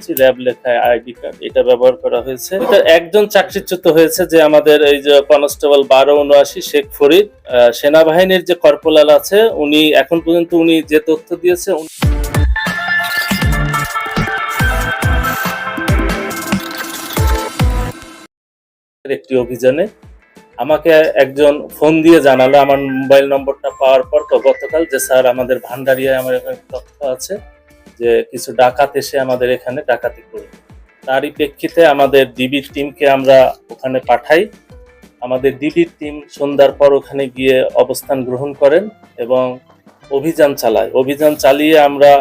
দেখাচ্ছি, র্যাব লেখা ID card, এটা ব্যবহার করা হয়েছে। এটা একজন চাকরিচ্যুত হয়েছে, যে আমাদের এই যে কনস্টেবল 1279 শেখ ফরিদ। সেনাবাহিনীর যে কর্পোরাল আছে, উনি এখন পর্যন্ত উনি যে তথ্য দিয়েছে, একটি অভিযানে আমাকে একজন ফোন দিয়ে জানালো আমার মোবাইল নম্বরটা পাওয়ার পর গতকাল, যে স্যার আমাদের ভান্ডারিয়ায় আমার এখানে তথ্য আছে যে কিছু ডাকাত এসে আমাদের এখানে ডাকাতি করে। তারই প্রেক্ষিতে আমাদের ডিবির টিমকে আমরা ওখানে পাঠাই। আমাদের ডিবির টিম সন্ধ্যার পর ওখানে গিয়ে অবস্থান গ্রহণ করেন এবং অভিযান চালায়। অভিযান চালিয়ে আমরা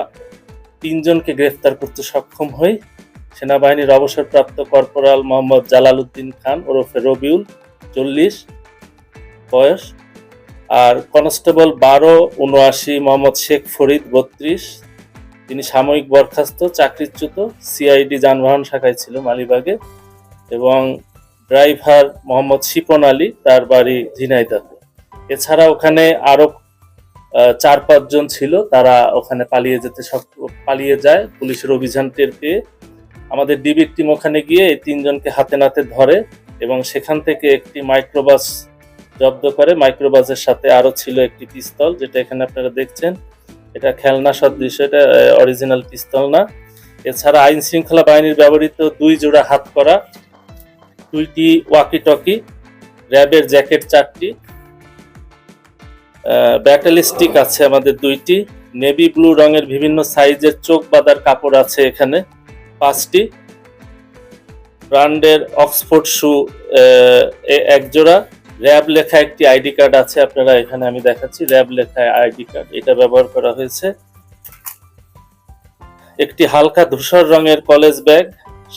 3 জনকে গ্রেফতার করতে সক্ষম হই। সেনাবাহিনীর অবসরপ্রাপ্ত কর্পোরাল মোহাম্মদ জালাল উদ্দিন খান ওরফে রবিউল, 40 বয়স, আর কনস্টেবল 1279 মোহাম্মদ শেখ ফরিদ, 32, তিনি সাময়িক বরখাস্ত, চাকরিচ্যুত, সিআইডি যানবাহন শাখায় ছিল মালিবাগে, এবং ড্রাইভার মোহাম্মদ শিপন আলী, তার বাড়ি ঝিনাইদহে। এছাড়া ওখানে আরো 4-5 জন ছিল, তারা ওখানে পালিয়ে যায় পুলিশের অভিযান টের পেয়ে। আমাদের ডিবির টিম ওখানে গিয়ে এই 3 জনকে হাতে নাতে ধরে এবং সেখান থেকে একটি মাইক্রোবাস জব্দ করে। মাইক্রোবাসের সাথে আরো ছিল একটি পিস্তল, যেটা এখানে আপনারা দেখছেন, এটা খেলনা সদৃশ, এটা অরিজিনাল পিস্তল না। এছাড়া আইন শৃঙ্খলা বাহিনীর ব্যবহৃত 2 জোড়া হাত করা, 2টি ওয়াকি টকি, র্যাবের জ্যাকেট 4টি, ব্যাটেল স্টিক আছে আমাদের 2টি, নেভি ব্লু রঙের বিভিন্ন সাইজের চোখ বাঁধার কাপড় আছে এখানে 5টি, ব্র্যান্ডের অক্সফোর্ড শু 1 জোড়া, র্যাব লেখা একটি আইডি কার্ড আছে, আপনারা এখানে আমি দেখাচ্ছি, র্যাব লেখা আইডি কার্ড, এটা ব্যবহার করা হয়েছে। একটি হালকা ধূসর রঙের কলেজ ব্যাগ,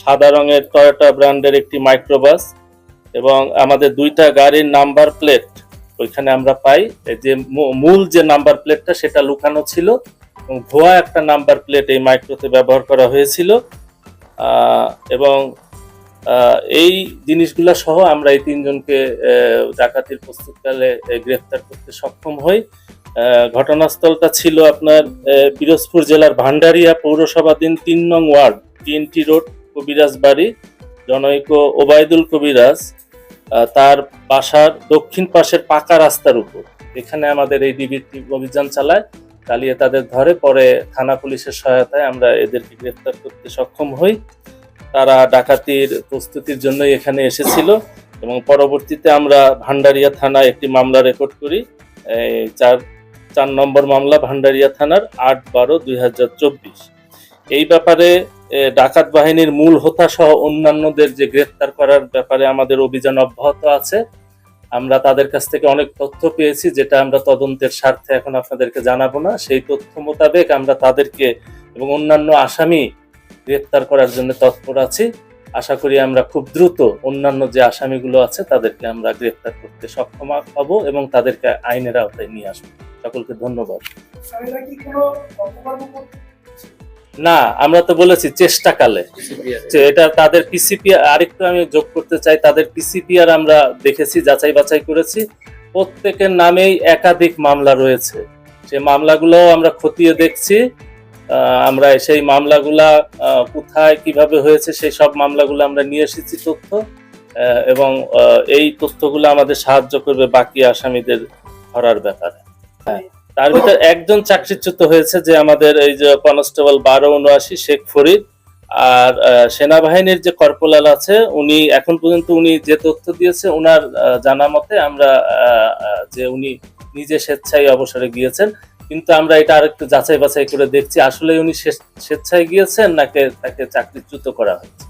সাদা রঙের টয়োটা ব্র্যান্ডের একটি মাইক্রোবাস, এবং আমাদের 2টা গাড়ির নাম্বার প্লেট ওইখানে আমরা পাই। যে মূল যে নাম্বার প্লেটটা সেটা লুকানো ছিল এবং ভুয়া একটা নাম্বার প্লেট এই মাইক্রোতে ব্যবহার করা হয়েছিল। এবং এই জিনিসগুলা সহ আমরা এই 3 জনকে ডাকাতির প্রস্তুতকালে গ্রেফতার করতে সক্ষম হই। ঘটনাস্থলটা ছিল আপনার পিরোজপুর জেলার ভান্ডারিয়া পৌরসভাধীন 3 নং ওয়ার্ড, TNT রোড, কবিরাজ বাড়ি, জনৈক ওবায়দুল কবিরাজ, তার বাসার দক্ষিণ পাশের পাকা রাস্তার উপর। এখানে আমাদের এই ডিবি অভিযান চালিয়ে তাদের ধরে, পরে থানা পুলিশের সহায়তায় আমরা এদেরকে গ্রেফতার করতে সক্ষম হই। তারা ডাকাতির প্রস্তুতির জন্য এখানে এসেছিল এবং পরবর্তীতে আমরা ভান্ডারিয়া থানায় একটি মামলা রেকর্ড করি, 4 নম্বর মামলা ভান্ডারিয়া থানার 8/12/2024। এই ব্যাপারে ডাকাত বাহিনীর মূল হোতা সহ অন্যান্যদের যে গ্রেফতার করার ব্যাপারে আমাদের অভিযান অব্যাহত আছে। আমরা তাদের কাছ থেকে অনেক তথ্য পেয়েছি, যেটা আমরা তদন্তের স্বার্থে এখন আপনাদেরকে জানাবো না। সেই তথ্য মোতাবেক আমরা তাদেরকে এবং অন্যান্য আসামি গ্রেফতার করার জন্য তৎপর আছি। আশা করি আমরা খুব দ্রুত অন্যান্য যে আসামিগুলো আছে তাদেরকে আমরা গ্রেফতার করতে সক্ষম হব এবং তাদেরকে আইনের আওতায় নিয়ে আসবো। সকলকে ধন্যবাদ। না, আমরা তো বলেছি চেষ্টাকালে, এটা তাদের পিসিপিআর, আরেকটু আমি যোগ করতে চাই, তাদের পিসিপিআর আমরা দেখেছি, যাচাই বাছাই করেছি, প্রত্যেকের নামেই একাধিক মামলা রয়েছে। সেই মামলাগুলো আমরা খতিয়ে দেখছি। আমরা সেই মামলাগুলা কোথায় কিভাবে হয়েছে সেই সব মামলাগুলো আমরা নিয়ে এসেছি তথ্য, এবং এই তথ্যগুলো আমাদের সাহায্য করবে বাকি আসামিদের ধরার ব্যাপারে। হ্যাঁ, তার ভিতরে একজন চাকরিচ্যুত হয়েছে, যে আমাদের এই যে কনস্টেবল 1279 শেখ ফরিদ। আর সেনাবাহিনীর যে কর্পোরাল আছে, উনি এখন পর্যন্ত উনি যে তথ্য দিয়েছে, ওনার জানা মতে আমরা যে উনি নিজে স্বেচ্ছায় অবসরে গিয়েছেন, কিন্তু আমরা এটা আরেকটু যাচাই বাছাই করে দেখছি আসলে উনি স্বেচ্ছায় গিয়েছেন নাকি তাকে চাকরিচ্যুত করা হয়েছে।